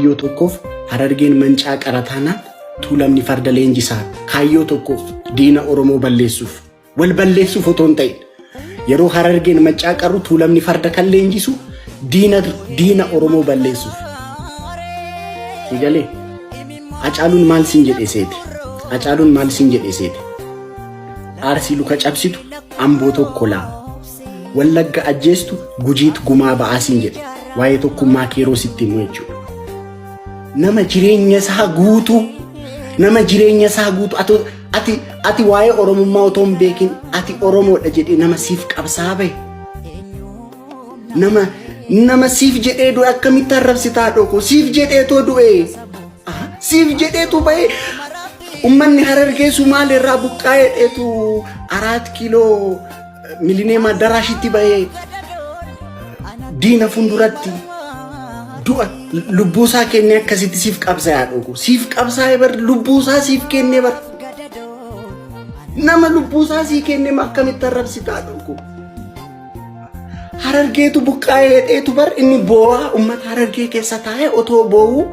kaayyoo tokkoof Harargeen mancaa qarataanaan tuulamni farda leenjisaa kaayyoo tokkoof diina Oromoo balleessuuf wal balleessuuf otoo hin ta'in yeroo Harargeen mancaa qarru tuulamni farda kan leenjisu diina Oromoo balleessuuf. Sigalee Hacaaluun maal siin jedhee seeti? Hacaaluun maal siin jedhee seeti? Arsii luka cabsitu Amboo tokko laa Wallagga ajjeestu Gujiit gumaa ba'aa siin jedhe waa'ee tokkummaa keeroo sitti himu jechuudha. Nama jireenya isaa guutu ati waa'ee Oromummaa otoo hin beekin ati Oromoodha jedhee nama siif qabsaa bahe. Nama siif jedhee du'e akkamitti arrabsitaa dhoko? Siif jedheetoo du'e. Siif jedheetu bahe. Ummanni Harargee Sumaalee irraa buqqaa'ee dheetu 4 kiiloo milineema daraashitti bahe. Diina funduratti du'a lubbuusaa kennee akkasitti siif qabsaa dhoko. Siif qabsaa bar lubbuusaa siif kennee bar. Nama lubbuusaa siif kennee akkamitti arrabsitaa dhoko? Harargeetu buqqaa'ee dheetu bar inni boo'aa ummata Harargee keessa taa'ee otoo boo'u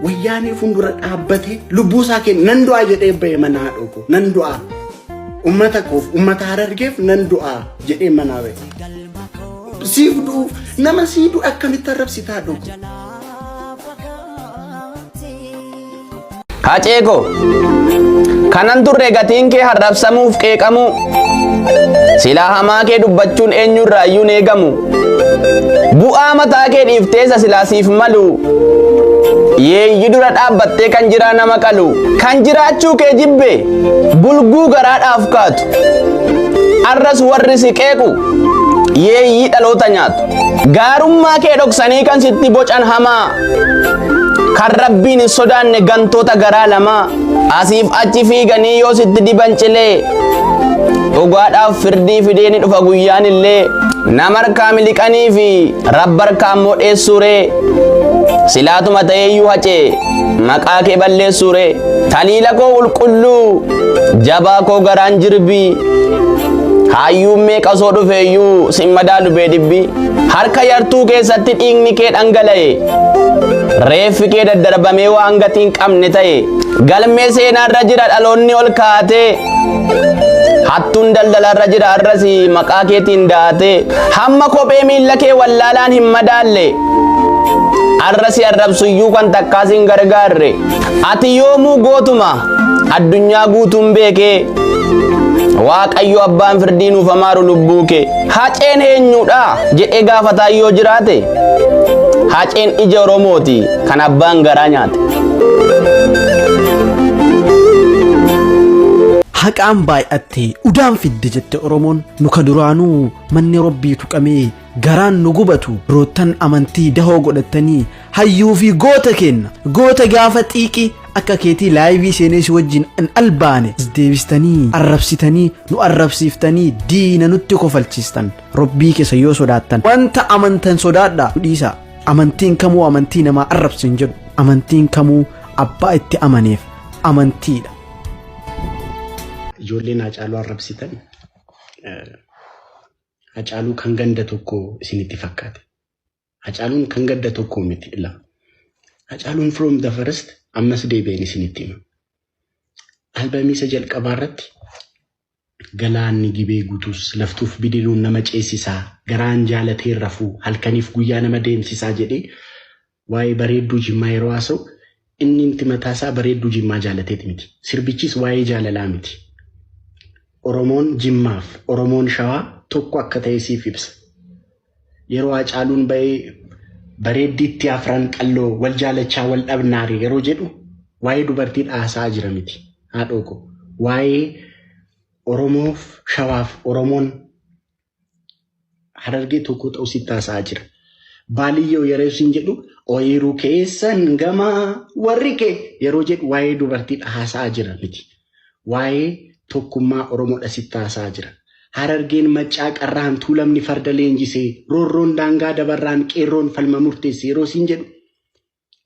wayyaanee fundura dhaabbatee lubbuusaa kenne nan du'aa jedhee bahe manaa dhoko. Nan du'aa ummata koof ummata Harargeef nan du'aa jedhee manaa bahe. Siif du'uuf nama sii du'e akkamitti arrabsitaa dhoko? Haceeko kanan turre gatiin kee harrabsamuuf qeeqamu silaa hamaa kee dubbachuun eenyurraayyuu eegamu bu'aa mataa kee dhiifteessa silaa siif malu yeeyyi dura dhaabbattee kan jiraa nama qalu kan jiraachuu kee jibbe bulguu garaadhaaf kaatu arras warri si qeequ yeeyyi dhaloota nyaatu gaarummaa kee dhoksanii kan sitti bocan hamaa kan rabbiin hin sodaanne gantoota garaa lamaa asiif achi fiiganii yoo sitti diban cilee dhugaadhaaf firdii fidee ni dhufa guyyaan illee nama harkaa miliqanii fi rabba harkaa immoo dheessuuree silaatuma ta'eeyyuu hacee maqaa kee balleessuuree taliila koo qulqulluu jabaa koo garaan jirbii hayyuun meeqa soo dhufeeyyuu sin madaalu bee dibbii harka yartuu keessatti dhiigni kee dhangala'e reeffi kee daddarbamee waan gatiin qabne ta'e galmee seenaarra jira dhaloonni ol kaatee hattuun daldalarra jira arrasi maqaa keetiin daatee hamma kophee miilla kee wallaalaan hin madaalle arrasi arrabsuyyuu kan takkaasin gargaarre ati yoomuu gootuma addunyaa guutuun beekee Waaqayyo abbaan firdii nuuf amaaru lubbuu kee haceen eenyudha jedhee gaafataa yoo jiraate haceen ija Oromooti kan abbaan garaa nyaate. Haqaan baay'attee udaan fidde jette Oromoon nuka duraanuu manni Rabbii tuqamee garaan nu gubatu roottan amantii dahoo godhatanii hayyuu fi goota kenna goota gaafa xiiqi akka keetii laayivii seenes wajjin an albaane deebistanii arrabsitanii nu arrabsiiftanii diina nutti kofalchistan Rabbii keessa yoo sodaattan wanta amantan sodaadha dhiisa amantiin kamuu amantii namaa arrabsin jedhu amantiin kamuu abbaa itti amaneef amantiidha. Ijoolleen Hacaaluu arrabsitan Hacaaluu kan ganda tokko isinitti fakkaate. Hacaaluun kan ganda tokko miti illa. Hacaaluun from the first ammas deebi'een isinitti hima. Albaamii isa jalqabaa irratti galaanni gibee guutus laftuuf bidiruun nama ceesisaa garaan jaalatee rafuu halkaniif guyyaa nama deemsisaa jedhee waa'ee bareedduu Jimmaa yeroo haasa'u inni inti mataasaa bareedduu Jimmaa jaalateeti miti. Sirbichis waa'ee jaalalaa miti. Oromoon Jimmaaf Oromoon Shawaa tokko akka ta'e siif ibsa. Yeroo Hacaaluun ba'ee bareeddiitti afran qalloo wal jaalachaa wal dhabnaari yeroo jedhu waa'ee dubartii dhaasaa jira miti. Haadhoko waa'ee Oromoof Shawaaf Oromoon Harargee tokko ta'u sitti haasaa jira. Baaliyyoo yeroo isin jedhu ooyiruu keessan gamaa warri kee yeroo jedhu waa'ee dubartii dhaasaa jira miti. Waa'ee tokkummaa Oromoodha sitti haasaa jira. Harargeen maccaa qarraan tuulamni farda leenjisee roorroon daangaa dabarraan qeerroon falma murteesse yeroo isin jedhu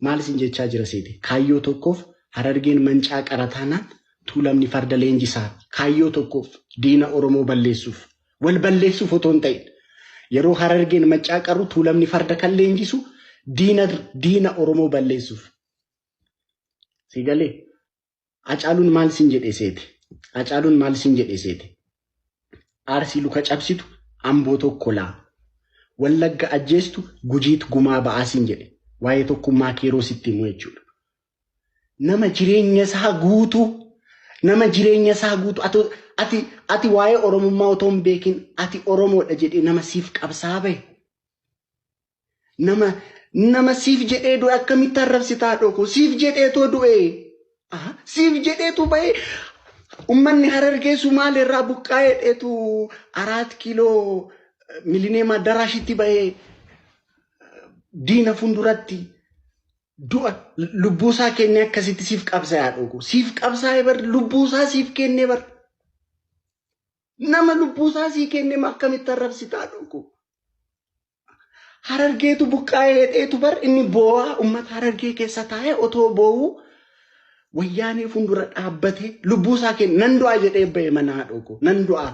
maal isin jechaa jira seete? Kaayyoo tokkoof Harargeen mancaa qarataanaan tuulamni farda leenjisaa kaayyoo tokkoof diina Oromoo balleessuuf wal balleessuuf otoo hin ta'in yeroo Harargeen maccaa qarru tuulamni farda kan leenjisu diina Oromoo balleessuuf. Si galee Hacaaluun maal sin jedhee seeti? Hacaaluun maal sin jedhee seeti? Arsii luka cabsitu Amboo tokko laa. Wallagga ajjeestu Gujiit gumaa ba'aa sin jedhe. Waa'ee tokkummaa keeroo sitti himu jechuudha. Nama jireenya isaa guutu ati waa'ee Oromummaa otoo hin beekin ati Oromoodha jedhee nama siif qabsaa bahe. Nama siif jedhee du'e akkamitti arrabsitaa dhoko? Siif jedheetoo du'e. Siif jedheetu bahe. Ummanni Harargee Sumaalirraa buqqaa'ee dheetu 4 kiiloo Milineema Addaraashitti bahe diina funduratti du'a lubbuusaa kennee akkasitti siif qabsaa'aa dhoko. Siif qabsaa'ee bar lubbuusaa siif kennee bar. Nama lubbuusaa sii kennee akkamitti arrabsitaa dhoko? Harargeetu buqqaa'ee dheetu bar inni boo'aa uummata Harargee keessa taa'ee otoo boo'uu wayyaanee fundura dhaabbatee lubbuusaa kenne nan du'aa jedhee bahe manaa dhoko. Nan du'aa.